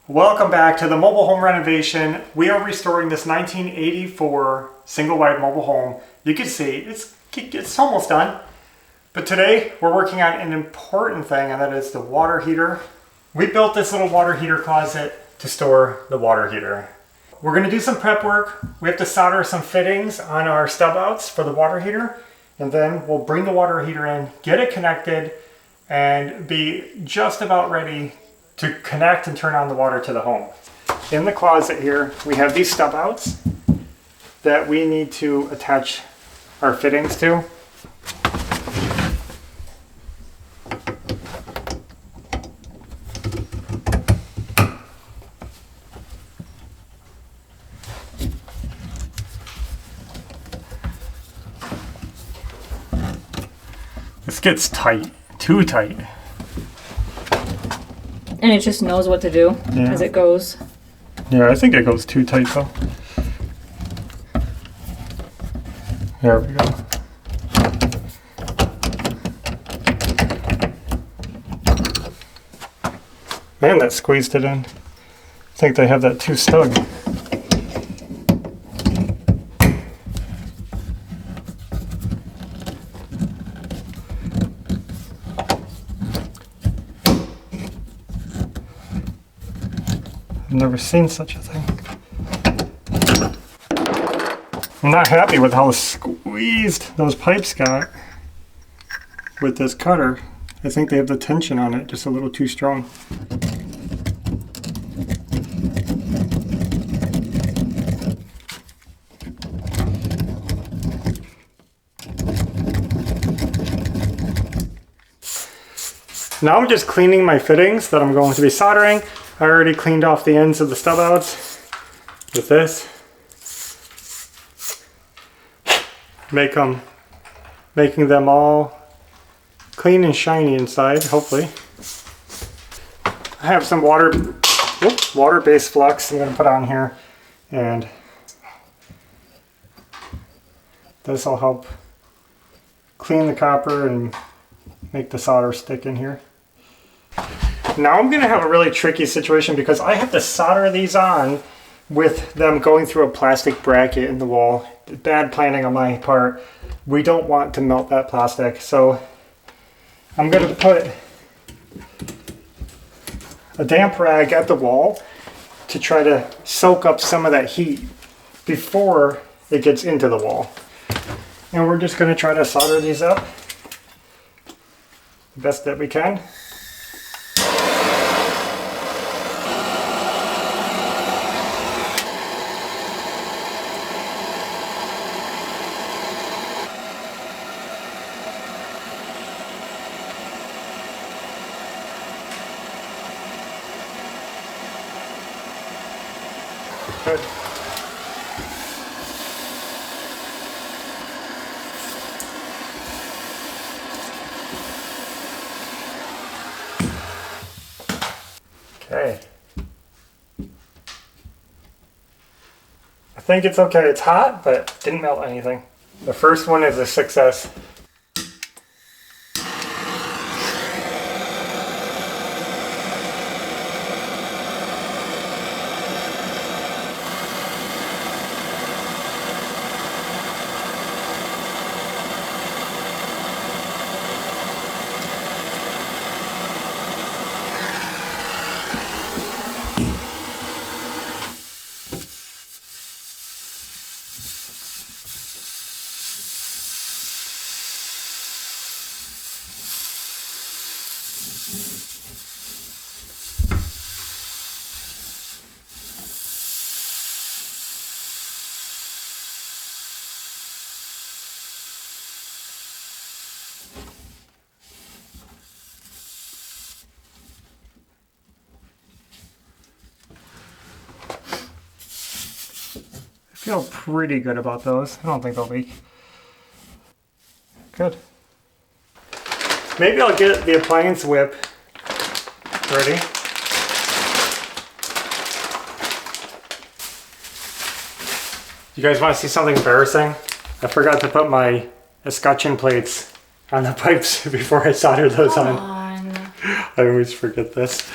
Welcome back to the mobile home renovation. We are restoring this 1984 single wide mobile home. You can see it's almost done. But today we're working on an important thing, and that is the water heater. We built this little water heater closet to store the water heater. We're going to do some prep work. We have to solder some fittings on our stub outs for the water heater, and then we'll bring the water heater in, get it connected, and be just about ready to connect and turn on the water to the home. In the closet here, we have these stub outs that we need to attach our fittings to. This gets tight, too tight. And it just knows what to do as it goes. Yeah, I think it goes too tight though. There we go. Man, that squeezed it in. I think they have that too snug. I've never seen such a thing. I'm not happy with how squeezed those pipes got with this cutter. I think they have the tension on it just a little too strong. Now I'm just cleaning my fittings that I'm going to be soldering. I already cleaned off the ends of the stub outs with this. Making them all clean and shiny inside, hopefully. I have some water-based flux I'm going to put on here, and this will help clean the copper and make the solder stick in here. Now I'm going to have a really tricky situation because I have to solder these on with them going through a plastic bracket in the wall. Bad planning on my part. We don't want to melt that plastic, so I'm going to put a damp rag at the wall to try to soak up some of that heat before it gets into the wall. And we're just going to try to solder these up the best that we can. Good. Okay. I think it's okay. It's hot, but didn't melt anything. The first one is a success. I feel pretty good about those. I don't think they'll leak. Good. Maybe I'll get the appliance whip ready. You guys want to see something embarrassing? I forgot to put my escutcheon plates on the pipes before I soldered those on. I always forget this.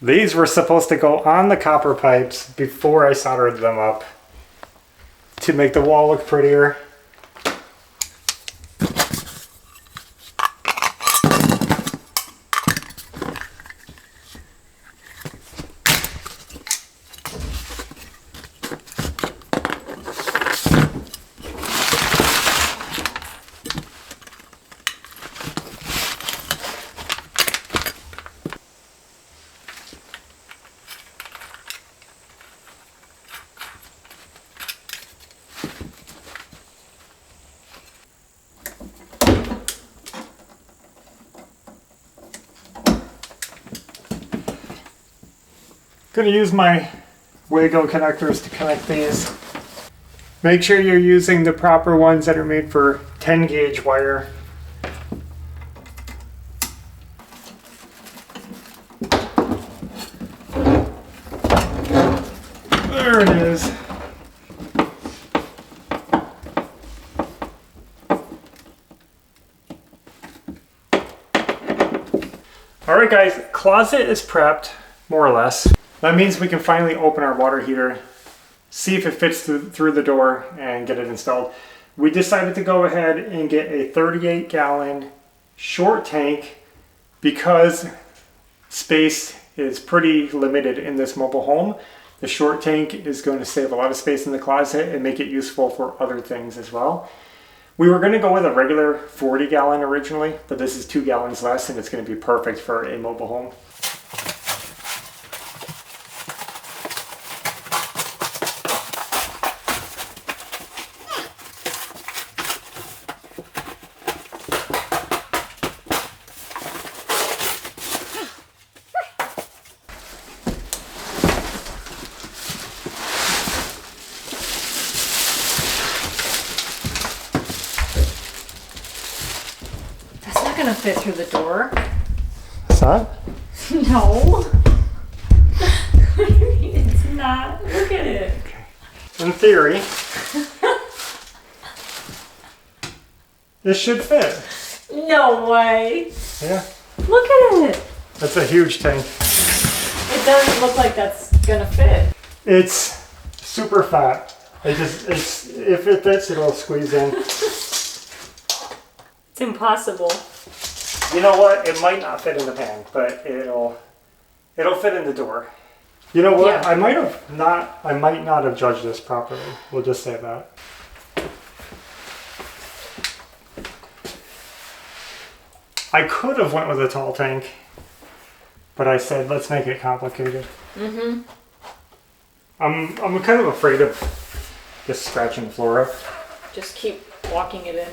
These were supposed to go on the copper pipes before I soldered them up to make the wall look prettier. Gonna use my Wago connectors to connect these. Make sure you're using the proper ones that are made for 10 gauge wire. There it is. Alright guys, closet is prepped, more or less. That means we can finally open our water heater, see if it fits through the door, and get it installed. We decided to go ahead and get a 38-gallon short tank because space is pretty limited in this mobile home. The short tank is going to save a lot of space in the closet and make it useful for other things as well. We were going to go with a regular 40-gallon originally, but this is 2 gallons less and it's going to be perfect for a mobile home. Gonna fit through the door. What's that? No. What do you mean it's not? Look at it. Okay. In theory, this should fit. No way. Yeah. Look at it. That's a huge tank. It doesn't look like that's gonna fit. It's super fat. If it fits, it'll squeeze in. It's impossible. You know what? It might not fit in the pan, but it'll fit in the door. You know what? Yeah. I might not have judged this properly. We'll just say that. I could have went with a tall tank, but I said let's make it complicated. Mm-hmm. I'm kind of afraid of just scratching the floor up. Just keep walking it in.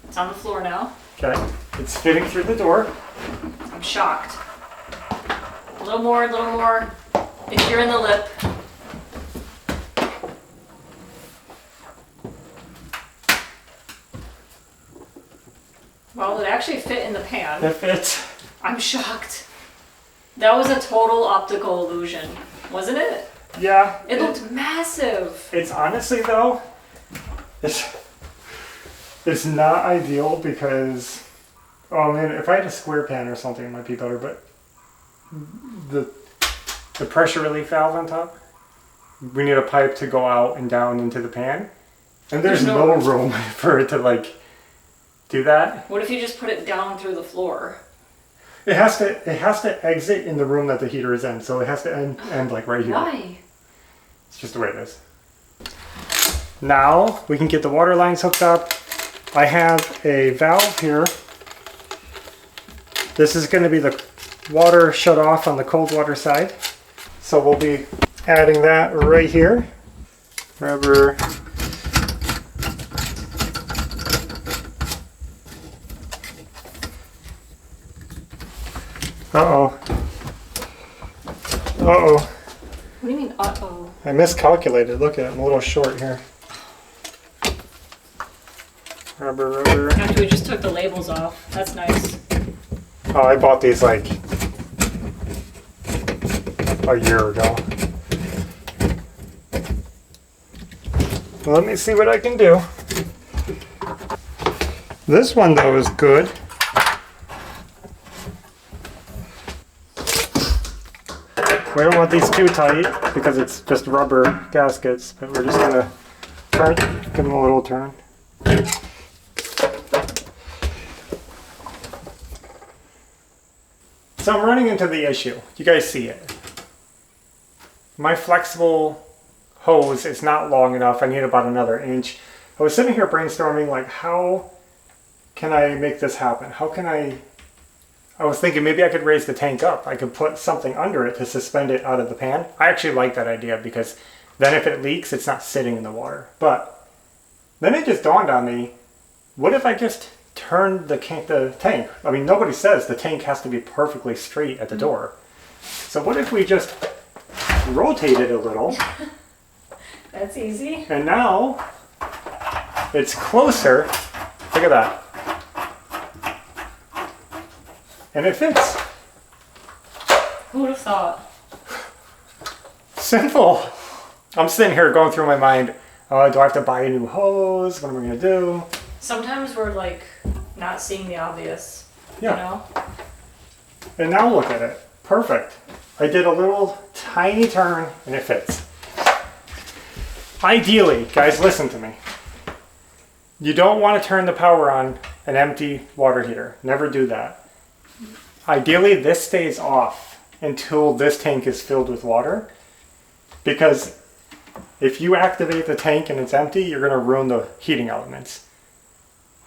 It's on the floor now. Okay, it's fitting through the door. I'm shocked. A little more, if you're in the lip. Well, it actually fit in the pan. It fits. I'm shocked. That was a total optical illusion, wasn't it? Yeah. It looked massive. It's honestly though, it's not ideal because, oh man, if I had a square pan or something, it might be better. But the pressure relief valve on top, we need a pipe to go out and down into the pan, and there's no room for it to like do that. What if you just put it down through the floor? It has to exit in the room that the heater is in, so it has to end like right here. Why? It's just the way it is. Now we can get the water lines hooked up. I have a valve here. This is going to be the water shut off on the cold water side. So we'll be adding that right here. Rubber. Uh-oh. Uh-oh. What do you mean, uh-oh? I miscalculated. Look at it. I'm a little short here. Rubber. After we just took the labels off. That's nice. Oh, I bought these like a year ago. Let me see what I can do. This one though is good. We don't want these too tight because it's just rubber gaskets, but we're just gonna turn, give them a little turn. So I'm running into the issue. You guys see it. My flexible hose is not long enough. I need about another inch. I was sitting here brainstorming, like, how can I make this happen? How can I was thinking maybe I could raise the tank up. I could put something under it to suspend it out of the pan. I actually like that idea because then if it leaks, it's not sitting in the water. But then it just dawned on me, what if I just turn the tank? I mean, nobody says the tank has to be perfectly straight at the door. So what if we just rotate it a little? That's easy. And now it's closer. Look at that. And it fits. Who would have thought? Simple. I'm sitting here going through my mind, do I have to buy a new hose? What am I going to do? Sometimes we're like not seeing the obvious, Yeah. you know? And now look at it. Perfect. I did a little tiny turn and it fits. Ideally, guys, listen to me. You don't want to turn the power on an empty water heater. Never do that. Ideally, this stays off until this tank is filled with water, because if you activate the tank and it's empty, you're going to ruin the heating elements.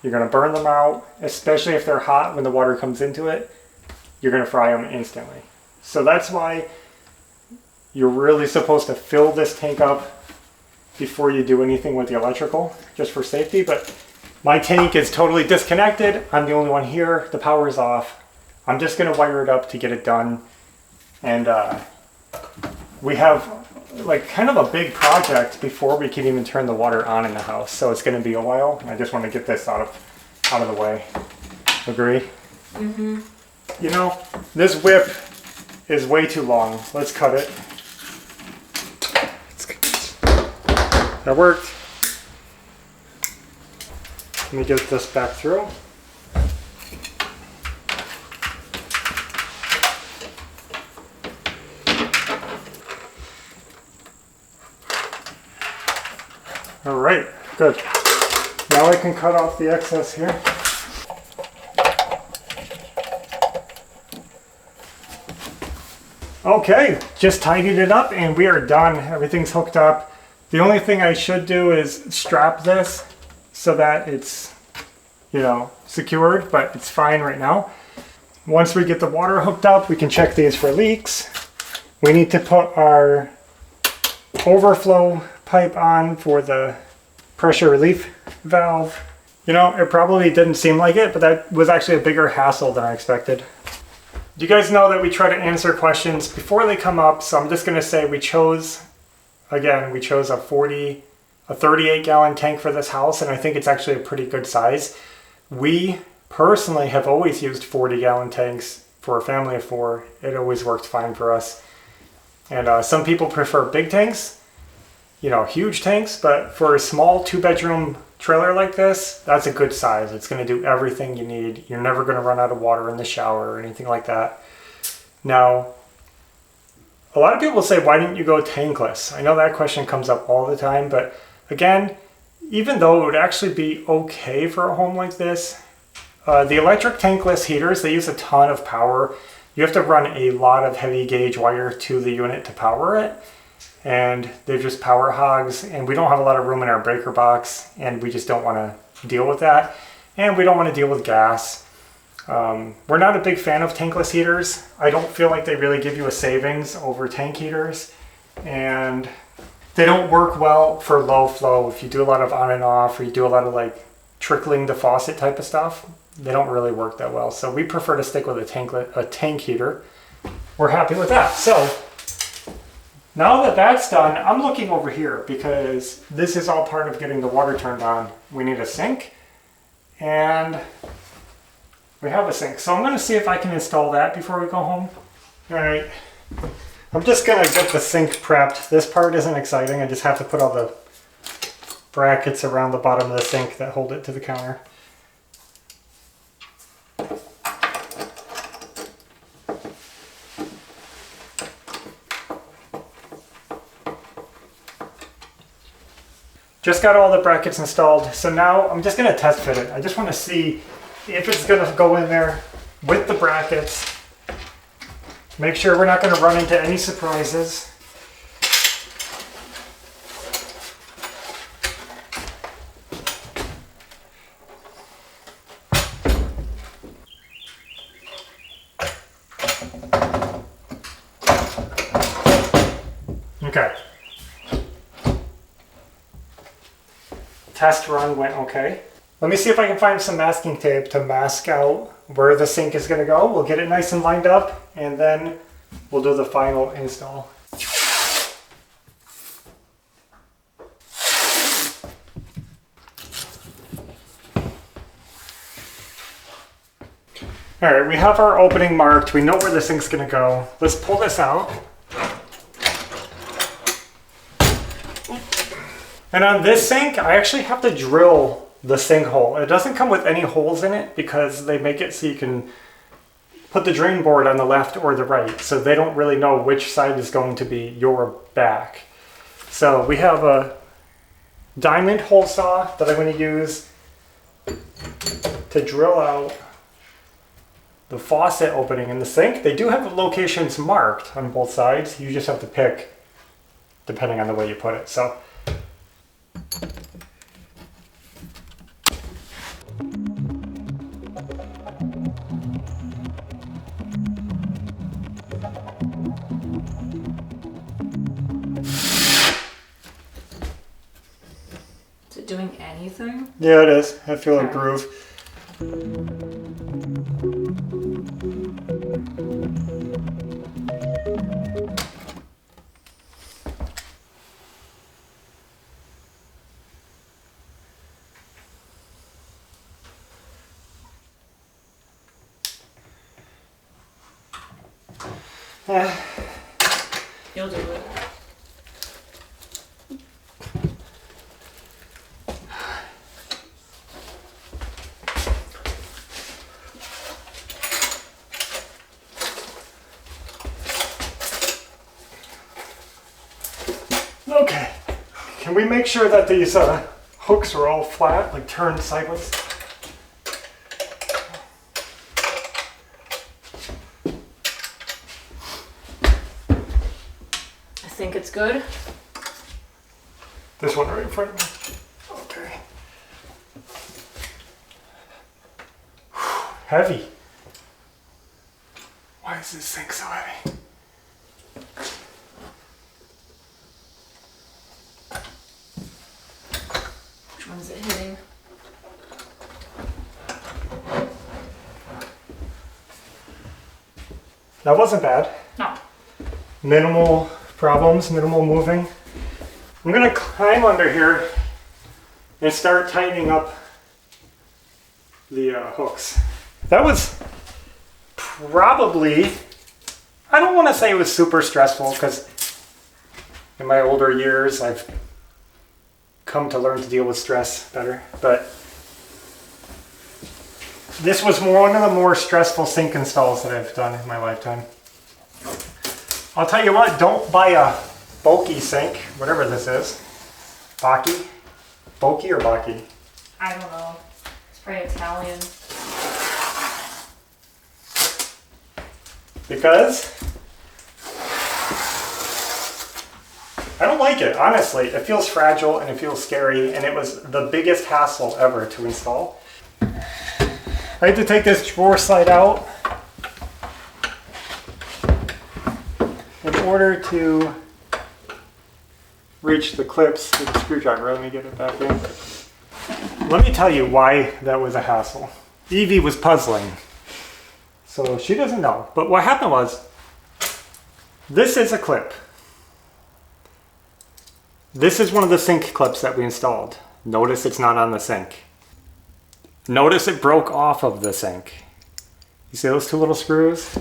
You're going to burn them out, especially if they're hot when the water comes into it. You're going to fry them instantly. So that's why you're really supposed to fill this tank up before you do anything with the electrical, just for safety. But my tank is totally disconnected. I'm the only one here. The power is off. I'm just going to wire it up to get it done. And we have like kind of a big project before we can even turn the water on in the house. So it's going to be a while. I just want to get this out of the way. Agree? Mm-hmm. You know, this whip is way too long. Let's cut it. That worked. Let me get this back through. All right, good. Now I can cut off the excess here. Okay, just tidied it up and we are done. Everything's hooked up. The only thing I should do is strap this so that it's, you know, secured, but it's fine right now. Once we get the water hooked up, we can check these for leaks. We need to put our overflow pipe on for the pressure relief valve. You know, it probably didn't seem like it, but that was actually a bigger hassle than I expected. You guys know that we try to answer questions before they come up, so I'm just going to say we chose a 38 gallon tank for this house, and I think it's actually a pretty good size. We personally have always used 40 gallon tanks for a family of 4. It always worked fine for us. And some people prefer big tanks, you know, huge tanks, but for a small 2-bedroom trailer like this, that's a good size. It's going to do everything you need. You're never going to run out of water in the shower or anything like that. Now, a lot of people say, why didn't you go tankless? I know that question comes up all the time, but again, even though it would actually be okay for a home like this, the electric tankless heaters, they use a ton of power. You have to run a lot of heavy gauge wire to the unit to power it. And they're just power hogs, and we don't have a lot of room in our breaker box, and we just don't want to deal with that. And we don't want to deal with gas. We're not a big fan of tankless heaters. I don't feel like they really give you a savings over tank heaters. And they don't work well for low flow. If you do a lot of on and off, or you do a lot of like trickling the faucet type of stuff, they don't really work that well. So we prefer to stick with a tank heater. We're happy with that. So now that that's done, I'm looking over here because this is all part of getting the water turned on. We need a sink, and we have a sink. So I'm going to see if I can install that before we go home. All right, I'm just going to get the sink prepped. This part isn't exciting. I just have to put all the brackets around the bottom of the sink that hold it to the counter. Just got all the brackets installed. So now I'm just gonna test fit it. I just wanna see if it's gonna go in there with the brackets. Make sure we're not gonna run into any surprises. Okay. Test run went okay. Let me see if I can find some masking tape to mask out where the sink is gonna go. We'll get it nice and lined up and then we'll do the final install. All right, we have our opening marked. We know where the sink's gonna go. Let's pull this out. And on this sink, I actually have to drill the sink hole. It doesn't come with any holes in it because they make it so you can put the drain board on the left or the right. So they don't really know which side is going to be your back. So we have a diamond hole saw that I'm going to use to drill out the faucet opening in the sink. They do have the locations marked on both sides. You just have to pick depending on the way you put it. So Is it doing anything? yeah, it is. I feel a groove. You'll do it. Okay. Can we make sure that these hooks are all flat, like turned sideways? I think it's good. This one right in front of me. Okay. Heavy. Why is this sink so heavy? Which one's it hitting? That wasn't bad. No. Minimal problems, minimal moving. I'm gonna climb under here and start tightening up the hooks. That was probably, I don't want to say it was super stressful because in my older years I've come to learn to deal with stress better, but this was one of the more stressful sink installs that I've done in my lifetime. I'll tell you what, don't buy a bulky sink, whatever this is. Baki? Bulky or Baki? I don't know. It's probably Italian. Because I don't like it, honestly. It feels fragile and it feels scary, and it was the biggest hassle ever to install. I had to take this drawer slide out in order to reach the clips with the screwdriver. Let me get it back in. Let me tell you why that was a hassle. Evie was puzzling, so she doesn't know. But what happened was, this is a clip. This is one of the sink clips that we installed. Notice it's not on the sink. Notice it broke off of the sink. You see those two little screws?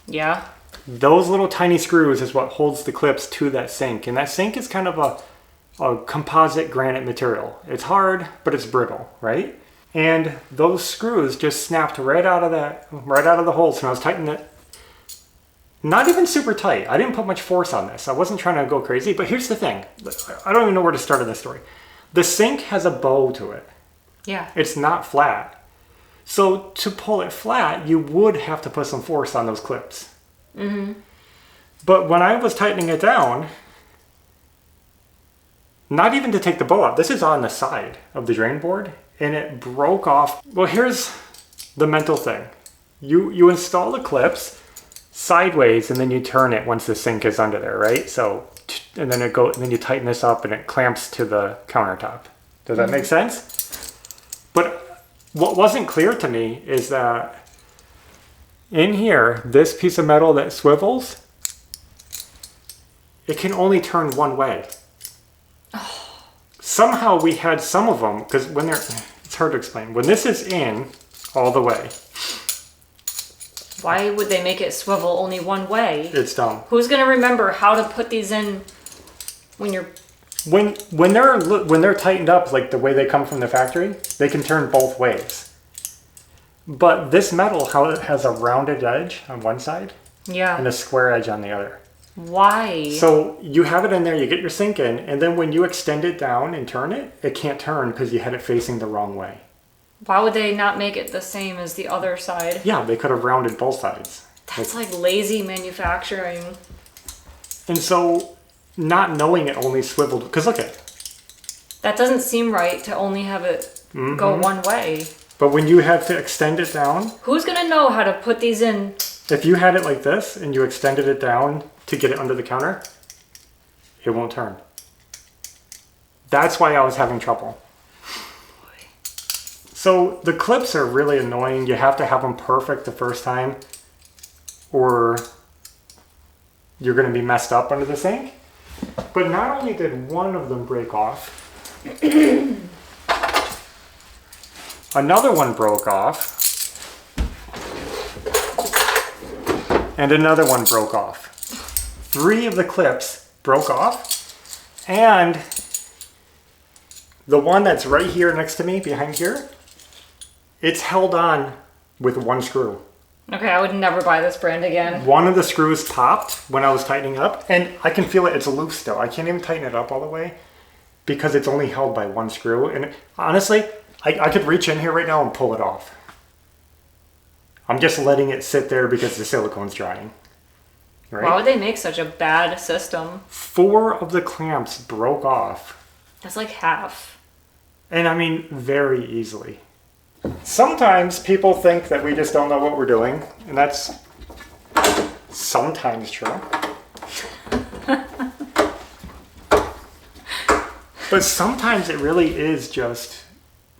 Yeah. Those little tiny screws is what holds the clips to that sink. And that sink is kind of a composite granite material. It's hard, but it's brittle, right? And those screws just snapped right out of the hole. So when I was tightening it, Not even super tight. I didn't put much force on this. I wasn't trying to go crazy, but here's the thing. I don't even know where to start in this story. The sink has a bow to it. Yeah. It's not flat. So to pull it flat, you would have to put some force on those clips. Mm-hmm. But when I was tightening it down, not even to take the bow out, this is on the side of the drain board, and it broke off. Well, here's the mental thing. You install the clips sideways, and then you turn it once the sink is under there, right? So, and then you tighten this up, and it clamps to the countertop. Does that make sense? But what wasn't clear to me is that in here, this piece of metal that swivels, it can only turn one way. Somehow we had some of them, because when it's hard to explain. When this is in all the way. Why would they make it swivel only one way? It's dumb. Who's going to remember how to put these in when you're... When they're tightened up like the way they come from the factory, they can turn both ways. But this metal, how it has a rounded edge on one side and a square edge on the other. Why? So you have it in there, you get your sink in, and then when you extend it down and turn it, it can't turn because you had it facing the wrong way. Why would they not make it the same as the other side? Yeah, they could have rounded both sides. That's like lazy manufacturing. And so not knowing it only swiveled, because look at it. That doesn't seem right to only have it go one way. But when you have to extend it down. Who's going to know how to put these in? If you had it like this and you extended it down to get it under the counter, it won't turn. That's why I was having trouble. So the clips are really annoying. You have to have them perfect the first time or you're going to be messed up under the sink. But not only did one of them break off, another one broke off, and another one broke off. 3 of the clips broke off, and the one that's right here next to me, behind here, it's held on with one screw. Okay, I would never buy this brand again. One of the screws popped when I was tightening up, and I can feel it, it's loose still. I can't even tighten it up all the way because it's only held by one screw. And honestly, I could reach in here right now and pull it off. I'm just letting it sit there because the silicone's drying. Right? Why would they make such a bad system? 4 of the clamps broke off. That's like half. And I mean, very easily. Sometimes people think that we just don't know what we're doing, and that's sometimes true. But sometimes it really is just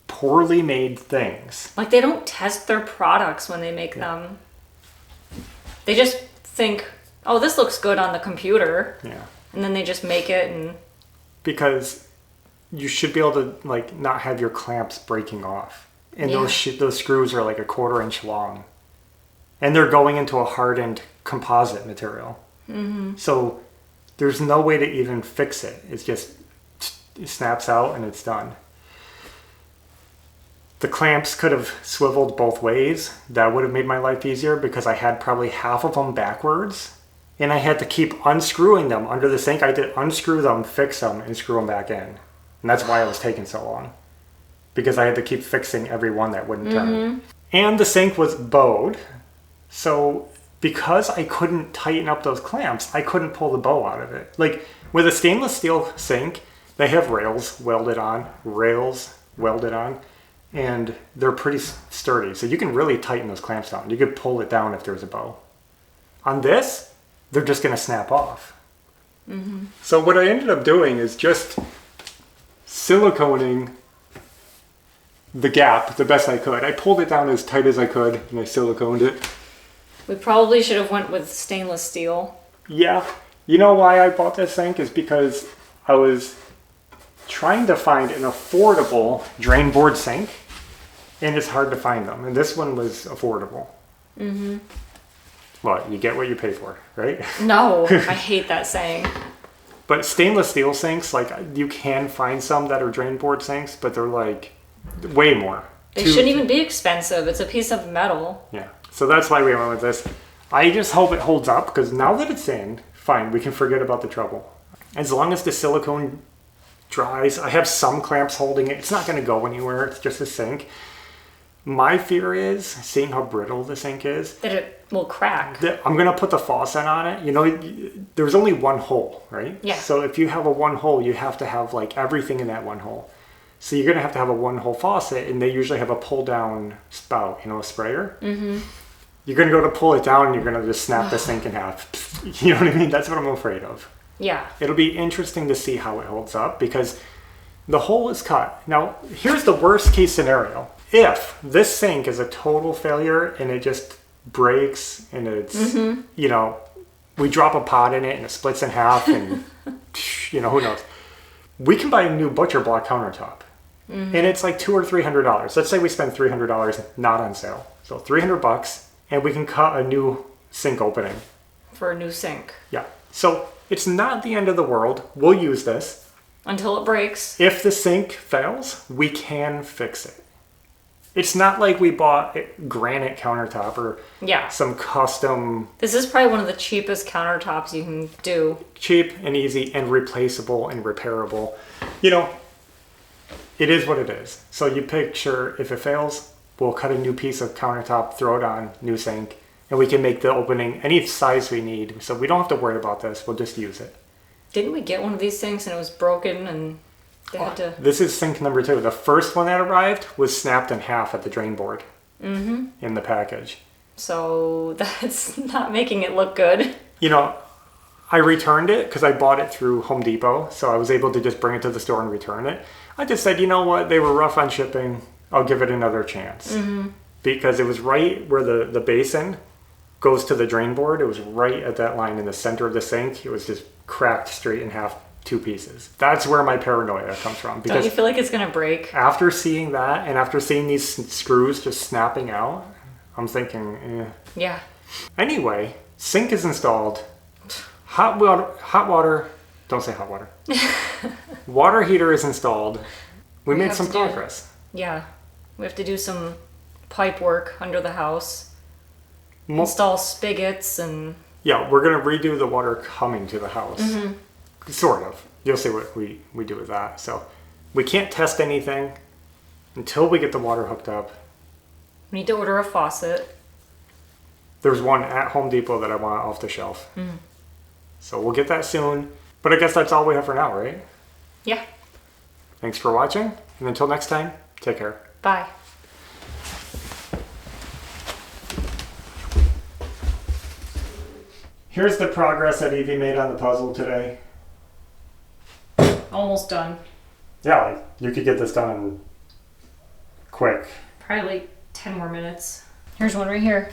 poorly made things. Like they don't test their products when they make them. They just think, oh, this looks good on the computer. Yeah. And then they just make it and... Because you should be able to like not have your clamps breaking off. And those screws are like a 1/4 inch long. And they're going into a hardened composite material. Mm-hmm. So there's no way to even fix it. It's just, it snaps out and it's done. The clamps could have swiveled both ways. That would have made my life easier because I had probably half of them backwards. And I had to keep unscrewing them under the sink. I had to unscrew them, fix them, and screw them back in. And that's why it was taking so long. Because I had to keep fixing every one that wouldn't turn. And the sink was bowed. So because I couldn't tighten up those clamps, I couldn't pull the bow out of it. Like with a stainless steel sink, they have rails welded on, and they're pretty sturdy. So you can really tighten those clamps down. You could pull it down if there's a bow. On this, they're just going to snap off. Mm-hmm. So what I ended up doing is just siliconing the gap the best I could. I pulled it down as tight as I could and I siliconed it. We probably should have went with stainless steel. Yeah. You know why I bought this sink is because I was trying to find an affordable drain board sink and it's hard to find them. And this one was affordable. Mm-hmm. Well, you get what you pay for, right? No, I hate that saying. But stainless steel sinks, like you can find some that are drain board sinks, but they're like way more. They shouldn't even be expensive. It's a piece of metal. Yeah. So that's why we went with this. I just hope it holds up, because now that it's in, fine, we can forget about the trouble. As long as the silicone dries, I have some clamps holding it. It's not going to go anywhere. It's just a sink. My fear is, seeing how brittle the sink is, that it will crack. I'm going to put the faucet on it. You know, there's only one hole, right? Yeah. So if you have a one hole, you have to have like everything in that one hole. So you're going to have a one hole faucet, and they usually have a pull down spout, you know, a sprayer. Mm-hmm. You're going to go to pull it down, and you're going to just snap the sink in half. You know what I mean? That's what I'm afraid of. Yeah. It'll be interesting to see how it holds up, because the hole is cut. Now, here's the worst case scenario. If this sink is a total failure and it just breaks and it's, you know, we drop a pot in it and it splits in half and, you know, who knows. We can buy a new butcher block countertop. And it's like $200 or $300. Let's say we spend $300 not on sale. So $300 and we can cut a new sink opening. For a new sink. Yeah. So it's not the end of the world. We'll use this. Until it breaks. If the sink fails, we can fix it. It's not like we bought a granite countertop or some custom. This is probably one of the cheapest countertops you can do. Cheap and easy and replaceable and repairable. You know, it is what it is. So you picture, if it fails, we'll cut a new piece of countertop, throw it on, new sink, and we can make the opening any size we need. So we don't have to worry about this. We'll just use it. Didn't we get one of these sinks and it was broken and they had to... This is sink number 2. The first one that arrived was snapped in half at the drain board in the package. So that's not making it look good. You know, I returned it because I bought it through Home Depot. So I was able to just bring it to the store and return it. I just said, you know what? They were rough on shipping. I'll give it another chance. Because it was right where the basin goes to the drain board. It was right at that line in the center of the sink. It was just cracked straight in half, 2 pieces. That's where my paranoia comes from. Because don't you feel like it's going to break? After seeing that and after seeing these screws just snapping out, I'm thinking, Yeah. Anyway, sink is installed. Hot water, don't say hot water. Water heater is installed. We made some progress. Yeah. We have to do some pipe work under the house. Install spigots and... Yeah, we're going to redo the water coming to the house. Sort of. You'll see what we do with that. So we can't test anything until we get the water hooked up. We need to order a faucet. There's one at Home Depot that I want off the shelf. So we'll get that soon. But I guess that's all we have for now, right? Yeah. Thanks for watching. And until next time, take care. Bye. Here's the progress that Evie made on the puzzle today. Almost done. Yeah, like you could get this done quick. Probably like 10 more minutes. Here's one right here.